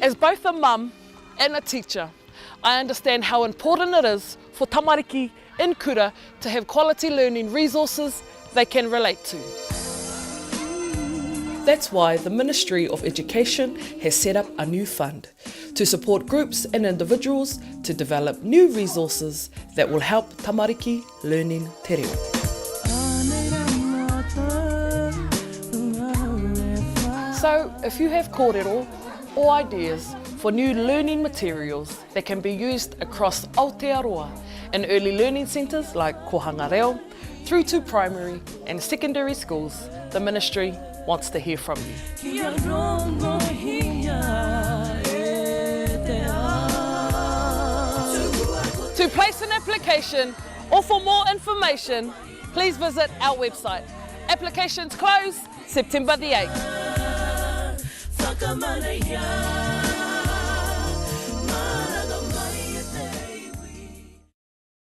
As both a mum and a teacher, I understand how important it is for tamariki in kura to have quality learning resources they can relate to. That's why the Ministry of Education has set up a new fund to support groups and individuals to develop new resources that will help tamariki learning te reo. So if you have kōrero or ideas for new learning materials that can be used across Aotearoa in early learning centres like Te Aho Ngārahu through to primary and secondary schools, the Ministry wants to hear from you. To place an application or for more information, please visit our website. Applications close September the 8th.